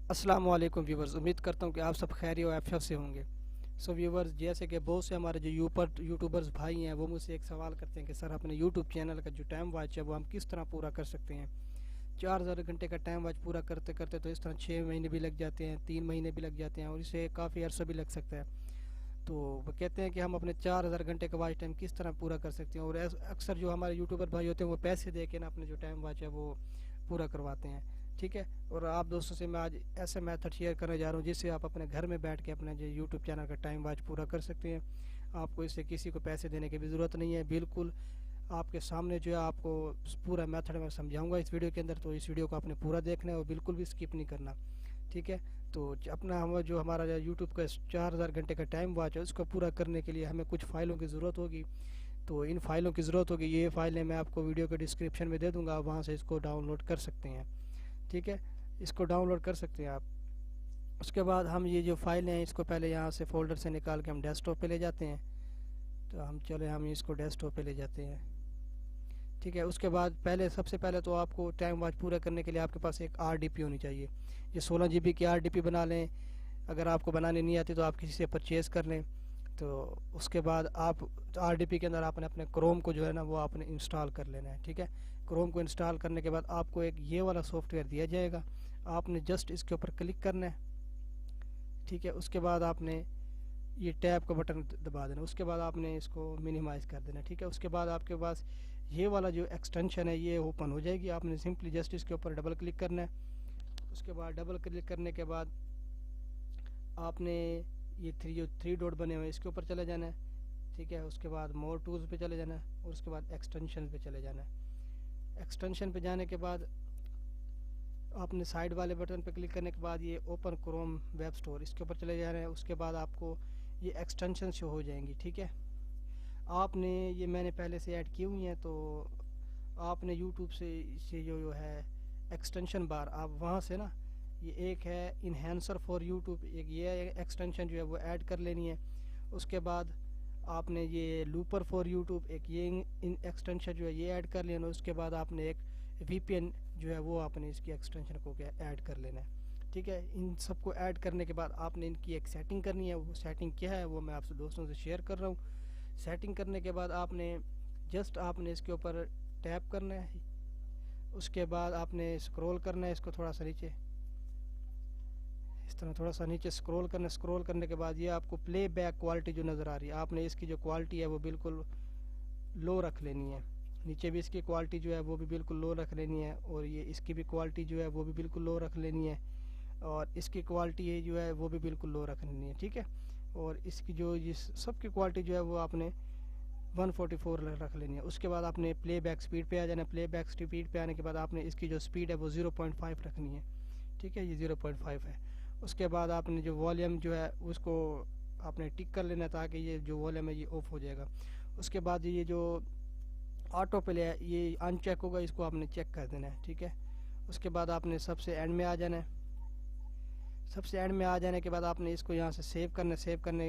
अस्सलाम वालेकुम व्यूवर्स, उम्मीद करता हूँ कि आप सब खैरियत और आफियत से होंगे। सो व्यूवर्स, जैसे कि बहुत से हमारे जो यूट्यूबर्स भाई हैं वो मुझसे एक सवाल करते हैं कि सर अपने यूट्यूब चैनल का जो टाइम वॉच है वो हम किस तरह पूरा कर सकते हैं। 4000 घंटे का टाइम वॉच पूरा करते करते तो इस तरह 6 महीने भी लग जाते हैं, 3 महीने भी लग जाते हैं और इसे काफ़ी अर्सा भी लग सकता है। तो वो कहते हैं कि हम अपने 4000 घंटे का वॉच टाइम किस तरह पूरा कर सकते हैं, और अक्सर जो हमारे यूट्यूबर भाई होते हैं वो पैसे दे के ना अपने जो टाइम वॉच है वो पूरा करवाते हैं। ठीक है, और आप दोस्तों से मैं आज ऐसे मेथड शेयर करने जा रहा हूँ जिससे आप अपने घर में बैठ के अपने जो यूट्यूब चैनल का टाइम वॉच पूरा कर सकते हैं। आपको इससे किसी को पैसे देने की भी ज़रूरत नहीं है, बिल्कुल आपके सामने जो है आपको पूरा मेथड मैं समझाऊंगा इस वीडियो के अंदर। तो इस वीडियो को आपने पूरा देखना है और बिल्कुल भी स्किप नहीं करना। ठीक है, तो अपना हम जो हमारा यूट्यूब का 4000 घंटे का टाइम वॉच है उसको पूरा करने के लिए हमें कुछ फ़ाइलों की ज़रूरत होगी। तो इन फ़ाइलों की ज़रूरत होगी, ये फ़ाइलें मैं आपको वीडियो के डिस्क्रिप्शन में दे दूँगा, आप वहाँ से इसको डाउनलोड कर सकते हैं। ठीक है, इसको डाउनलोड कर सकते हैं आप। उसके बाद हम ये जो फाइल हैं इसको पहले यहाँ से फ़ोल्डर से निकाल के हम डेस्कटॉप पे ले जाते हैं। तो हम इसको डेस्कटॉप पे ले जाते हैं। ठीक है, उसके बाद सबसे पहले तो आपको टाइम वॉच पूरा करने के लिए आपके पास एक RDP होनी चाहिए। ये 16 GB की RDP बना लें। अगर आपको बनाने नहीं आती तो आप किसी से परचेज़ कर लें। तो उसके बाद आप RDP के अंदर आपने अपने क्रोम को जो है ना वो आपने इंस्टॉल कर लेना है। ठीक है, क्रोम को इंस्टॉल करने के बाद आपको एक ये वाला सॉफ्टवेयर दिया जाएगा, आपने जस्ट इसके ऊपर क्लिक करना है। ठीक है, उसके बाद आपने ये टैब का बटन दबा देना, उसके बाद आपने इसको मिनिमाइज़ कर देना। ठीक है, उसके बाद आपके पास ये वाला जो एक्सटेंशन है ये ओपन हो जाएगी। आपने सिंपली जस्ट इसके ऊपर डबल क्लिक करना है। उसके बाद डबल क्लिक करने के बाद आपने ये थ्री डॉट बने हुए हैं इसके ऊपर चले जाना है। ठीक है, उसके बाद मोर टूल्स पे चले जाना है और उसके बाद एक्सटेंशन पे चले जाना है। एक्सटेंशन पे जाने के बाद आपने साइड वाले बटन पे क्लिक करने के बाद ये ओपन क्रोम वेब स्टोर इसके ऊपर चले जा रहे हैं। उसके बाद आपको ये एक्सटेंशन शो हो जाएंगी। ठीक है, आपने ये मैंने पहले से ऐड की हुई हैं, तो आपने यूट्यूब से जो है एक्सटेंशन बार आप वहाँ से ना ये एक है इन्हेंसर फॉर यूट्यूब, एक ये एक्सटेंशन जो है वो ऐड कर लेनी है। उसके बाद आपने ये लूपर फॉर यूट्यूब एक ये इन एक्सटेंशन जो है ये ऐड कर लेना। उसके बाद आपने एक VPN जो है वो आपने इसकी एक्सटेंशन को क्या ऐड कर लेना है। ठीक है, इन सबको ऐड करने के बाद आपने इनकी एक सेटिंग करनी है। वो सेटिंग क्या है वो मैं आपसे दोस्तों से शेयर कर रहा हूँ। सेटिंग करने के बाद आपने इसके ऊपर टैप करना है। उसके बाद आपने स्क्रॉल करना है इसको थोड़ा सा नीचे, इस तरह थोड़ा सा नीचे स्क्रॉल करना। स्क्रॉल करने के बाद ये आपको प्ले बैक क्वालिटी जो नज़र आ रही है, आपने इसकी जो क्वालिटी है वो बिल्कुल लो रख लेनी है। नीचे भी इसकी क्वालिटी जो है वो भी बिल्कुल लो रख लेनी है, और ये इसकी भी क्वालिटी जो है वो भी बिल्कुल लो रख लेनी है, और इसकी क्वालिटी जो है वो भी बिल्कुल लो रख लेनी है। ठीक है, और इसकी जो इस सब की क्वालिटी जो है वो आपने 144 रख लेनी है। उसके बाद आपने प्ले बैक स्पीड पे आ जाना है। प्ले बैक स्पीड पे आने के बाद आपने इसकी जो स्पीड है वो 0.5 रखनी है। ठीक है, ये 0.5 है। उसके बाद आपने जो वॉल्यूम जो है उसको आपने टिक कर लेना ताकि ये जो वॉल्यूम है ये ऑफ हो जाएगा। उसके बाद ये जो ऑटो प्ले है ये अनचेक होगा, इसको आपने चेक कर देना है। ठीक है, उसके बाद आपने सबसे एंड में आ जाना है। सबसे एंड में आ जाने के बाद आपने इसको यहाँ से सेव करने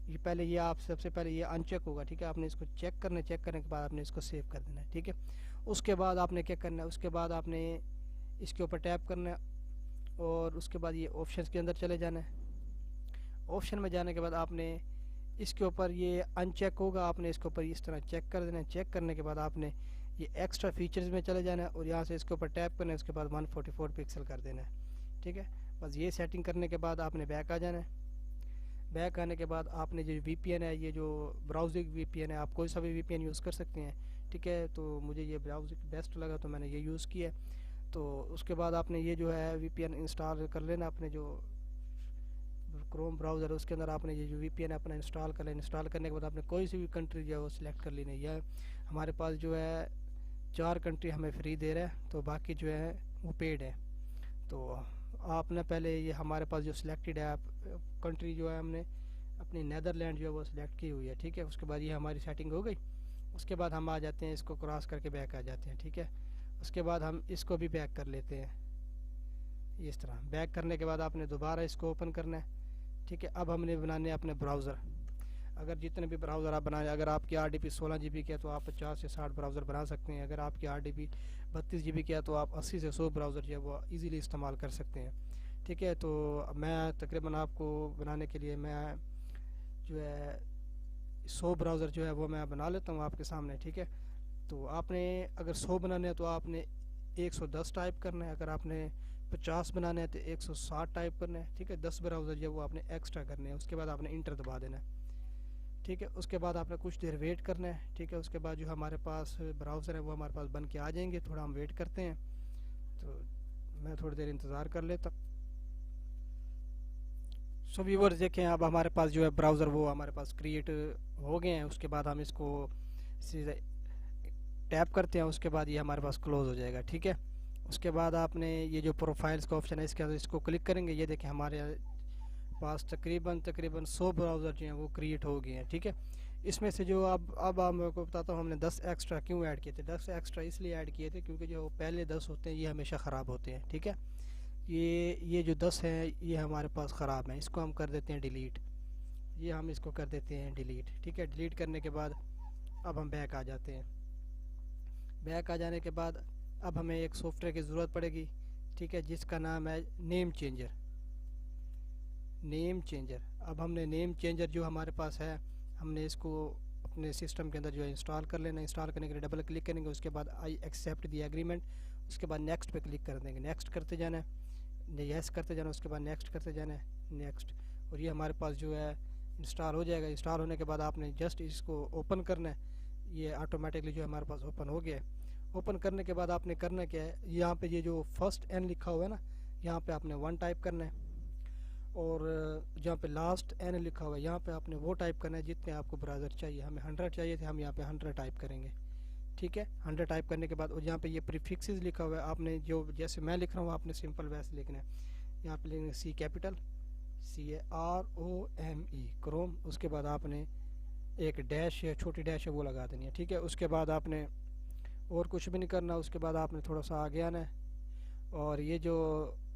ये पहले ये आप सबसे पहले ये अनचेक होगा। ठीक है, आपने इसको चेक करने के बाद आपने इसको सेव कर देना है। ठीक है, उसके बाद आपने क्या करना है, उसके बाद आपने इसके ऊपर टैप करना है और उसके बाद ये ऑप्शंस के अंदर चले जाना है। ऑप्शन में जाने के बाद आपने इसके ऊपर ये अनचेक होगा, आपने इसके ऊपर इस तरह चेक कर देना है। चेक करने के बाद आपने ये एक्स्ट्रा फीचर्स में चले जाना है और यहाँ से इसके ऊपर टैप करना है। उसके बाद 144 पिक्सल कर देना है। ठीक है, बस ये सेटिंग करने के बाद आपने बैक आ जाना है। बैक आने के बाद आपने जो VPN है, ये जो ब्राउजिंग VPN है, आप कोई सा भी VPN यूज़ कर सकते हैं। ठीक है, तो मुझे ये ब्राउजिंग बेस्ट लगा तो मैंने ये यूज़ किया। तो उसके बाद आपने ये जो है VPN इंस्टॉल कर लेना। अपने जो क्रोम ब्राउज़र है उसके अंदर आपने ये जो VPN अपना इंस्टॉल कर लेना। इंस्टॉल करने के बाद आपने कोई सी भी कंट्री जो है वो सिलेक्ट कर लेनी है। हमारे पास जो है 4 कंट्री हमें फ्री दे रहा है, तो बाकी जो है वो पेड है। तो आपने पहले ये हमारे पास जो सिलेक्टेड है आप कंट्री जो है हमने अपनी नेदरलैंड जो है वो सिलेक्ट की हुई है। ठीक है, उसके बाद ये हमारी सेटिंग हो गई। उसके बाद हम आ जाते हैं, इसको क्रॉस करके बैक आ जाते हैं। ठीक है, उसके बाद हम इसको भी बैक कर लेते हैं। इस तरह बैक करने के बाद आपने दोबारा इसको ओपन करना है। ठीक है, अब हमने बनाने अपने ब्राउज़र। अगर जितने भी ब्राउज़र आप बनाएं, अगर आपकी RDP 16 GB की है तो आप 50 से 60 ब्राउज़र बना सकते हैं। अगर आपकी RDP 32 GB की है तो आप 80 से 100 ब्राउज़र जो है वो ईज़िली इस्तेमाल कर सकते हैं। ठीक है। तो मैं तकरीबन आपको बनाने के लिए मैं जो है 100 ब्राउज़र जो है वो मैं बना लेता हूँ आपके सामने, ठीक है। तो आपने अगर 100 बनाने हैं तो आपने 110 टाइप करना है, अगर आपने 50 बनाने हैं तो 160 टाइप करना है, ठीक है। 10 ब्राउज़र जो वो आपने एक्स्ट्रा करने हैं, उसके बाद आपने इंटर दबा देना है, ठीक है। उसके बाद आपने कुछ देर वेट करना है, ठीक है। उसके बाद जो हमारे पास ब्राउज़र है वो हमारे पास बन के आ जाएंगे, थोड़ा हम वेट करते हैं। तो मैं थोड़ी देर इंतज़ार कर लेता हूँ। सो व्यूवर्स देखें, अब हमारे पास जो है ब्राउज़र वो हमारे पास क्रिएट हो गए हैं। उसके बाद हम इसको सीधे टैप करते हैं, उसके बाद ये हमारे पास क्लोज़ हो जाएगा, ठीक है। उसके बाद आपने ये जो प्रोफाइल्स का ऑप्शन है इसके अंदर इसको क्लिक करेंगे, ये देखें हमारे पास तकरीबन 100 ब्राउज़र जो हैं वो क्रिएट हो गए हैं, ठीक है। इसमें से जो अब आप मेरे को बताता हूँ हमने 10 एक्स्ट्रा क्यों ऐड किए थे। 10 एक्स्ट्रा इसलिए ऐड किए थे क्योंकि जो पहले 10 होते हैं ये हमेशा ख़राब होते हैं, ठीक है। ये जो 10 हैं ये हमारे पास ख़राब हैं, इसको हम कर देते हैं डिलीट। ये हम इसको कर देते हैं डिलीट, ठीक है। डिलीट करने के बाद अब हम बैक आ जाते हैं। बैक आ जाने के बाद अब हमें एक सॉफ्टवेयर की ज़रूरत पड़ेगी, ठीक है, जिसका नाम है नेम चेंजर। नेम चेंजर, अब हमने नेम चेंजर जो हमारे पास है हमने इसको अपने सिस्टम के अंदर जो है इंस्टॉल कर लेना। इंस्टॉल करने के लिए डबल क्लिक करेंगे, उसके बाद आई एक्सेप्ट दी एग्रीमेंट, उसके बाद नेक्स्ट पे क्लिक कर देंगे। नेक्स्ट करते जाना है, यस करते जाना, उसके बाद नेक्स्ट करते जाना है, नेक्स्ट। और ये हमारे पास जो है इंस्टॉल हो जाएगा। इंस्टॉल होने के बाद आपने जस्ट इसको ओपन करना है, ये ऑटोमेटिकली जो हमारे पास ओपन हो गया है। ओपन करने के बाद आपने करना क्या है, यहाँ पे ये जो फर्स्ट एन लिखा हुआ है ना, यहाँ पे आपने 1 टाइप करना है, और जहाँ पे लास्ट एन लिखा हुआ है यहाँ पे आपने वो टाइप करना है जितने आपको ब्राउज़र चाहिए। हमें 100 चाहिए थे, हम यहाँ पे 100 टाइप करेंगे, ठीक है। 100 टाइप करने के बाद और यहाँ पे ये प्रीफिक्सेस लिखा हुआ है, आपने जो जैसे मैं लिख रहा हूँ आपने सिंपल वैसे लिखना है। यहाँ पे लिखेंगे सी कैपिटल CAROME क्रोम, उसके बाद आपने एक डैश या छोटी डैश है वो लगा देनी है, ठीक है। उसके बाद आपने और कुछ भी नहीं करना, उसके बाद आपने थोड़ा सा आगे आना है और ये जो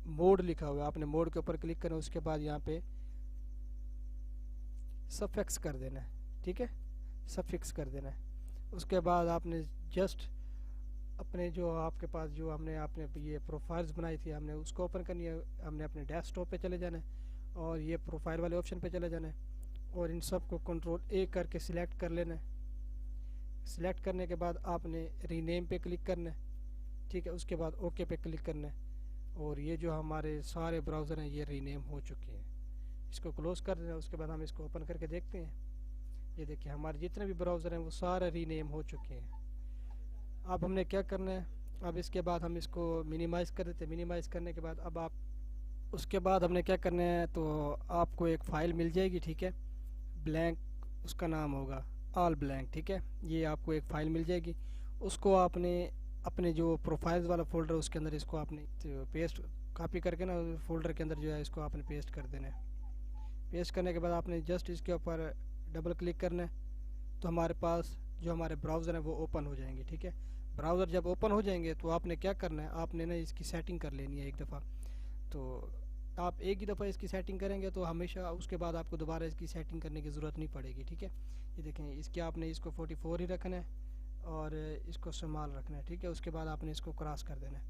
मोड लिखा हुआ है आपने मोड के ऊपर क्लिक करना है। उसके बाद यहाँ पे सफिक्स कर देना है, ठीक है, सफिक्स कर देना है। उसके बाद आपने जस्ट अपने जो आपके पास जो हमने आपने ये प्रोफाइल्स बनाई थी हमने उसको ओपन करनी है। हमने अपने डेस्कटॉप पे चले जाना है और ये प्रोफाइल वाले ऑप्शन पे चले जाना है और इन सब को कंट्रोल A करके सिलेक्ट कर लेना है। सिलेक्ट करने के बाद आपने रीनेम पे क्लिक करना है, ठीक है। उसके बाद ओके पे क्लिक करना है और ये जो हमारे सारे ब्राउज़र हैं ये रीनेम हो चुके हैं। इसको क्लोज़ कर देना। उसके बाद हम इसको ओपन करके देखते हैं, ये देखिए हमारे जितने भी ब्राउज़र हैं वो सारे रीनेम हो चुके हैं। अब हमने क्या करना है, अब इसके बाद हम इसको मिनिमाइज़ कर देते हैं। मिनिमाइज़ करने के बाद अब आप उसके बाद हमने क्या करना है, तो आपको एक फ़ाइल मिल जाएगी, ठीक है, ब्लैंक, उसका नाम होगा ऑल ब्लैंक, ठीक है। ये आपको एक फ़ाइल मिल जाएगी, उसको आपने अपने जो प्रोफाइल्स वाला फ़ोल्डर उसके अंदर इसको आपने तो पेस्ट कॉपी करके ना फ़ोल्डर के अंदर जो है इसको आपने पेस्ट कर देना है। पेस्ट करने के बाद आपने जस्ट इसके ऊपर डबल क्लिक करना है तो हमारे पास जो हमारे ब्राउज़र हैं वो ओपन हो जाएंगे, ठीक है। ब्राउज़र जब ओपन हो जाएंगे तो आपने क्या करना है, आपने ना इसकी सेटिंग कर लेनी है एक दफ़ा। तो आप एक ही दफ़ा इसकी सेटिंग करेंगे तो हमेशा उसके बाद आपको दोबारा इसकी सेटिंग करने की ज़रूरत नहीं पड़ेगी, ठीक है। ये देखें इसके आपने इसको 44 ही रखना है और इसको संभाल रखना है, ठीक है। उसके बाद आपने इसको क्रॉस कर देना है।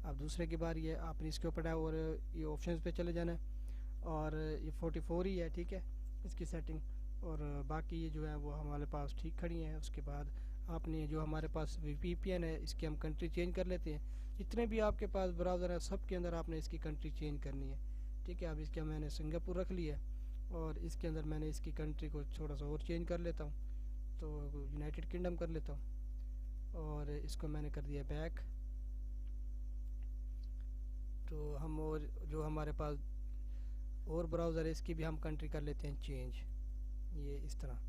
अब दूसरे की बार ये आपने इसके ऊपर और ये ऑप्शंस पे चले जाना है और ये 44 ही है, ठीक है, इसकी सेटिंग। और बाकी ये जो है वो हमारे पास ठीक खड़ी हैं। उसके बाद आपने जो हमारे पास VPN है इसकी हम कंट्री चेंज कर लेते हैं। जितने भी आपके पास ब्राउज़र हैं सब के अंदर आपने इसकी कंट्री चेंज करनी है, ठीक है। अब इसके मैंने सिंगापुर रख लिया है और इसके अंदर मैंने इसकी कंट्री को थोड़ा सा और चेंज कर लेता हूँ, तो यूनाइटेड किंगडम कर लेता हूँ और इसको मैंने कर दिया बैक। तो हम और जो हमारे पास और ब्राउज़र है इसकी भी हम कंट्री कर लेते हैं चेंज, ये इस तरह,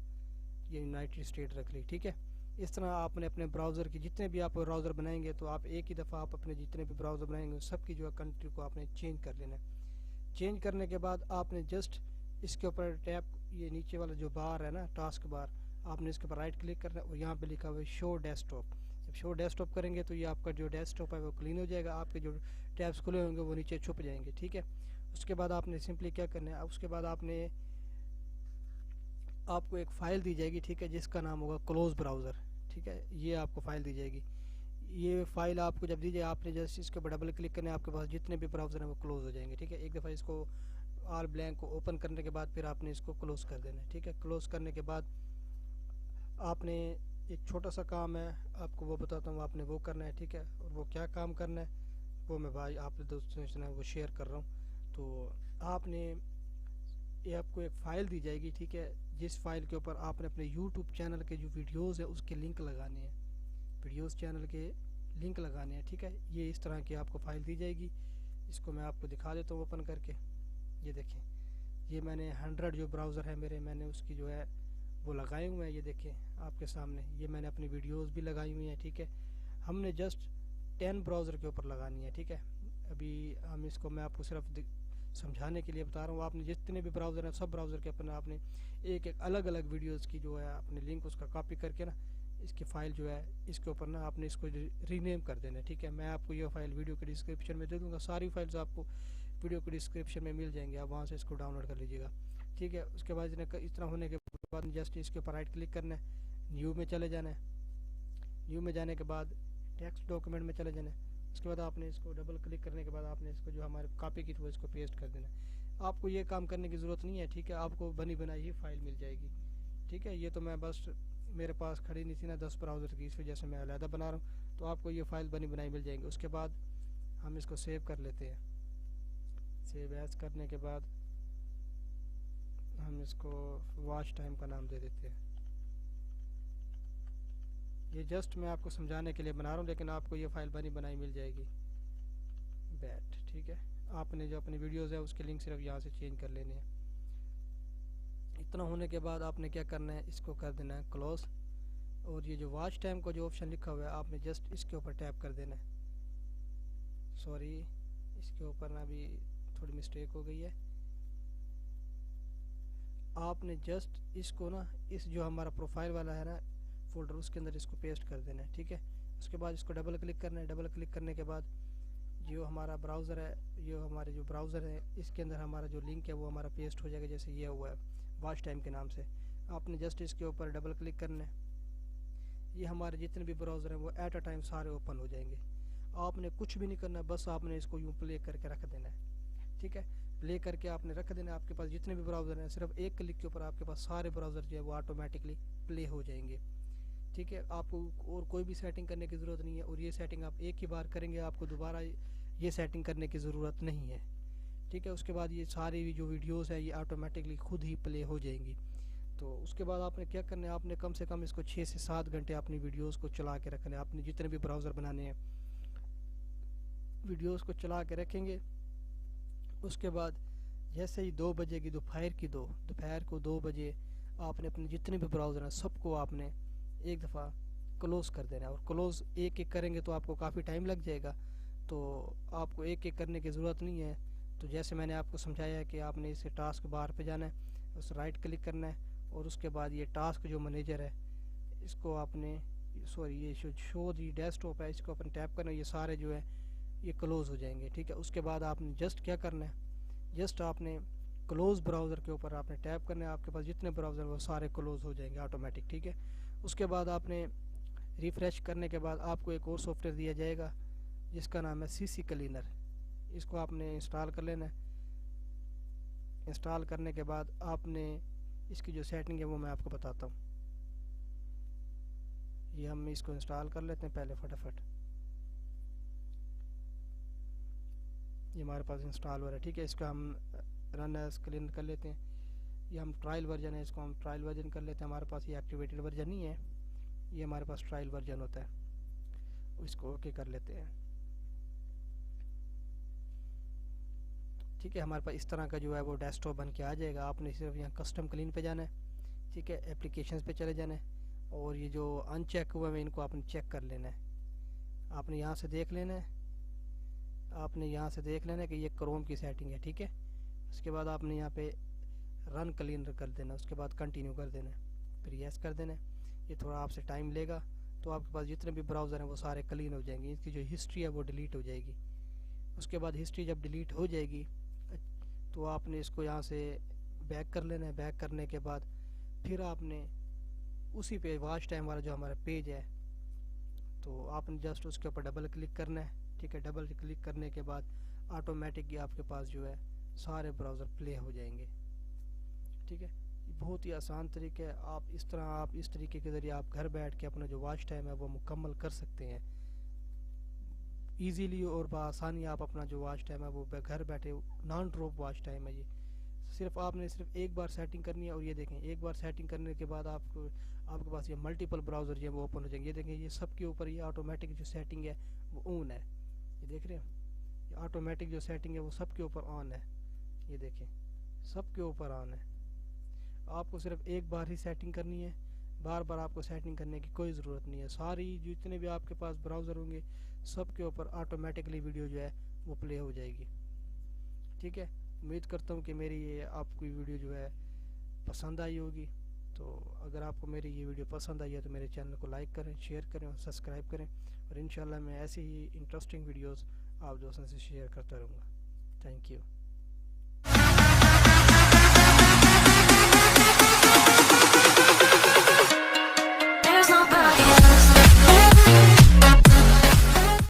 ये यूनाइटेड स्टेट रख ली, ठीक है। इस तरह आपने अपने ब्राउज़र की जितने भी आप ब्राउज़र बनाएंगे तो आप एक ही दफ़ा आप अपने जितने भी ब्राउज़र बनाएंगे सब की जो है कंट्री को आपने चेंज कर लेना है। चेंज करने के बाद आपने जस्ट इसके ऊपर टैप, ये नीचे वाला जो बार है ना टास्क बार, आपने इसके ऊपर राइट क्लिक करना है और यहाँ पे लिखा हुआ है शो डेस्कटॉप। जब शो डेस्कटॉप करेंगे तो ये आपका जो डेस्कटॉप है वो क्लीन हो जाएगा, आपके जो टैब्स खुले होंगे वो नीचे छुप जाएंगे, ठीक है। उसके बाद आपने सिंपली क्या करना है, उसके बाद आपको एक फ़ाइल दी जाएगी, ठीक है, जिसका नाम होगा क्लोज ब्राउज़र, ठीक है। ये आपको फ़ाइल दी जाएगी, ये फाइल आपको जब दीजिए, आपने जस्ट इसके ऊपर डबल क्लिक करना है, आपके पास जितने भी ब्राउज़र हैं वो क्लोज़ हो जाएंगे। ठीक है, एक दफ़ा इसको ऑल ब्लैंक को ओपन करने के बाद फिर आपने इसको क्लोज़ कर देना है। ठीक है, क्लोज़ करने के बाद आपने एक छोटा सा काम है, आपको वो बताता हूँ, आपने वो करना है। ठीक है, और वो क्या काम करना है वो मैं भाई आप दोस्तों से वो शेयर कर रहा हूँ। तो आपने ये आपको एक फ़ाइल दी जाएगी। ठीक है, जिस फाइल के ऊपर आपने अपने यूट्यूब चैनल के जो वीडियोज़ है उसके लिंक लगाने हैं, वीडियोज़ चैनल के लिंक लगाने हैं। ठीक है, ये इस तरह की आपको फ़ाइल दी जाएगी। इसको मैं आपको दिखा देता हूँ ओपन करके। ये देखें, ये मैंने 100 जो ब्राउज़र है मेरे, मैंने उसकी जो है वो लगाए हुए हैं। ये देखें आपके सामने, ये मैंने अपनी वीडियोज़ भी लगाई हुई हैं। ठीक है, हमने जस्ट 10 ब्राउज़र के ऊपर लगानी है। ठीक है, अभी हम इसको मैं आपको सिर्फ समझाने के लिए बता रहा हूँ। आपने जितने भी ब्राउज़र हैं सब ब्राउज़र के अपना आपने एक एक अलग अलग वीडियोज़ की जो है आपने लिंक उसका कॉपी करके ना इसकी फ़ाइल जो है इसके ऊपर ना आपने इसको रीनेम कर देना है। ठीक है, मैं आपको ये फ़ाइल वीडियो के डिस्क्रिप्शन में दे दूँगा। सारी फाइल्स आपको वीडियो के डिस्क्रिप्शन में मिल जाएंगे, आप वहाँ से इसको डाउनलोड कर लीजिएगा। ठीक है, उसके बाद इस तरह होने के बाद जस्ट इसके ऊपर राइट क्लिक करना है, न्यू में चले जाना है। न्यू में जाने के बाद टेक्स्ट डॉक्यूमेंट में चले जाना है। उसके बाद आपने इसको डबल क्लिक करने के बाद आपने इसको जो हमारे कॉपी की थी वो इसको पेस्ट कर देना है। आपको ये काम करने की ज़रूरत नहीं है। ठीक है, आपको बनी बनाई ही फाइल मिल जाएगी। ठीक है, ये तो मैं बस मेरे पास खड़ी नहीं थी ना 10 ब्राउज़र की, इस वजह से मैं अलहदा बना रहा हूँ। तो आपको ये फ़ाइल बनी बनाई मिल जाएगी। उसके बाद हम इसको सेव कर लेते हैं। सेव एज करने के बाद हम इसको वॉच टाइम का नाम दे देते हैं। ये जस्ट मैं आपको समझाने के लिए बना रहा हूँ, लेकिन आपको ये फ़ाइल बनी बनाई मिल जाएगी बैट। ठीक है, आपने जो अपनी वीडियोज़ है उसके लिंक सिर्फ यहाँ से चेंज कर लेने हैं। इतना होने के बाद आपने क्या करना है, इसको कर देना है क्लोज़। और ये जो वॉच टाइम का जो ऑप्शन लिखा हुआ है आपने जस्ट इसके ऊपर टैप कर देना है। सॉरी, इसके ऊपर ना अभी थोड़ी मिस्टेक हो गई है। आपने जस्ट इसको ना इस जो हमारा प्रोफाइल वाला है ना फोल्डर, उसके अंदर इसको पेस्ट कर देना है। ठीक है, उसके बाद इसको डबल क्लिक करना है। डबल क्लिक करने के बाद जो हमारा ब्राउज़र है, ये हमारे जो ब्राउज़र है इसके अंदर हमारा जो लिंक है वो हमारा पेस्ट हो जाएगा, जैसे ये हुआ है वॉच टाइम के नाम से। आपने जस्ट इसके ऊपर डबल क्लिक करना है। ये हमारे जितने भी ब्राउज़र हैं वो एट अ टाइम सारे ओपन हो जाएंगे। आपने कुछ भी नहीं करना, बस आपने इसको यूँ प्ले करके रख देना है। ठीक है, प्ले करके आपने रख देना है। आपके पास जितने भी ब्राउज़र हैं सिर्फ एक क्लिक के ऊपर आपके पास सारे ब्राउज़र जो है वो ऑटोमेटिकली प्ले हो जाएंगे। ठीक है, आपको और कोई भी सेटिंग करने की ज़रूरत नहीं है, और ये सेटिंग आप एक ही बार करेंगे, आपको दोबारा ये सेटिंग करने की ज़रूरत नहीं है। ठीक है, उसके बाद ये सारी जो वीडियोस है ये ऑटोमेटिकली खुद ही प्ले हो जाएंगी। तो उसके बाद आपने क्या करना है, आपने कम से कम इसको 6 से 7 घंटे अपनी वीडियोस को चला के रखना है। आपने जितने भी ब्राउज़र बनाने हैं वीडियोस को चला के रखेंगे। उसके बाद जैसे ही 2 बजेगी, दोपहर को 2 बजे आपने अपने जितने भी ब्राउज़र हैं सबको आपने एक दफ़ा क्लोज़ कर देना है। और क्लोज़ एक एक करेंगे तो आपको काफ़ी टाइम लग जाएगा, तो आपको एक एक करने की ज़रूरत नहीं है। तो जैसे मैंने आपको समझाया है कि आपने इसे टास्क बार पे जाना है, उस राइट क्लिक करना है, और उसके बाद ये टास्क जो मैनेजर है इसको आपने ये शो दी डेस्कटॉप है इसको अपन टैप करना है। ये सारे जो है ये क्लोज़ हो जाएंगे। ठीक है, उसके बाद आपने जस्ट क्या करना है, जस्ट आपने क्लोज़ ब्राउज़र के ऊपर आपने टैप करना है। आपके पास जितने ब्राउज़र वो सारे क्लोज़ हो जाएंगे ऑटोमेटिक। ठीक है, उसके बाद आपने रिफ़्रेश करने के बाद आपको एक और सॉफ्टवेयर दिया जाएगा जिसका नाम है सीसी क्लीनर। इसको आपने इंस्टॉल कर लेना है। इंस्टॉल करने के बाद आपने इसकी जो सेटिंग है वो मैं आपको बताता हूँ। ये हम इसको इंस्टॉल कर लेते हैं पहले फटाफट। ये हमारे पास इंस्टॉल हो रहा है। ठीक है, इसको हम रन एज क्लीन कर लेते हैं। ये हम ट्रायल वर्जन है, इसको हम ट्रायल वर्जन कर लेते हैं। हमारे पास ये एक्टिवेटेड वर्जन नहीं है, ये हमारे पास ट्रायल वर्जन होता है। इसको ओके कर लेते हैं। ठीक है, हमारे पास इस तरह का जो है वो डेस्कटॉप बन के आ जाएगा। आपने सिर्फ यहाँ कस्टम क्लीन पे जाना है। ठीक है, एप्लीकेशंस पे चले जाना है, और ये जो अनचेक हुआ है इनको आपने चेक कर लेना है। आपने यहाँ से देख लेना है, कि ये क्रोम की सेटिंग है। ठीक है, उसके बाद आपने यहाँ पे रन क्लीनर कर देना, उसके बाद कंटिन्यू कर देना है, फिर यस कर देना है। ये थोड़ा आपसे टाइम लेगा, तो आपके पास जितने भी ब्राउज़र हैं वो सारे क्लीन हो जाएंगे। इसकी जो हिस्ट्री है वो डिलीट हो जाएगी। उसके बाद हिस्ट्री जब डिलीट हो जाएगी तो आपने इसको यहाँ से बैक कर लेना है। बैक करने के बाद फिर आपने उसी पे वॉच टाइम वाला जो हमारा पेज है तो आपने जस्ट उसके ऊपर डबल क्लिक करना है, ठीक है। डबल क्लिक करने के बाद ऑटोमेटिक ही आपके पास जो है सारे ब्राउज़र प्ले हो जाएंगे, ठीक है। बहुत ही आसान तरीका है। आप इस तरीके के ज़रिए आप घर बैठ के अपना जो वॉच टाइम है वो मुकम्मल कर सकते हैं ईज़िली और बआसानी। आप अपना जो वॉच टाइम है वो घर बैठे नॉन ड्रॉप वॉच टाइम है ये। आपने सिर्फ एक बार सेटिंग करनी है और ये देखें एक बार सेटिंग करने के बाद आपके पास ये मल्टीपल ब्राउज़र जो है वो ओपन हो जाएंगे। ये देखें ये सब के ऊपर ये ऑटोमेटिक जो सेटिंग है वो ऑन है, ये देख रहे हैं। ये ऑटोमेटिक जो सेटिंग है वो सब के ऊपर ऑन है, ये देखें सब के ऊपर ऑन है। आपको सिर्फ एक बार ही सेटिंग करनी है, बार बार आपको सेटिंग करने की कोई ज़रूरत नहीं है। सारी जितने भी आपके पास ब्राउज़र होंगे सब के ऊपर ऑटोमेटिकली वीडियो जो है वो प्ले हो जाएगी, ठीक है। उम्मीद करता हूँ कि मेरी ये आपको वीडियो जो है पसंद आई होगी। तो अगर आपको मेरी ये वीडियो पसंद आई है तो मेरे चैनल को लाइक करें, शेयर करें और सब्सक्राइब करें, और इंशाल्लाह मैं ऐसे ही इंटरेस्टिंग वीडियोस आप दोस्तों से शेयर करता रहूँगा। Thank you.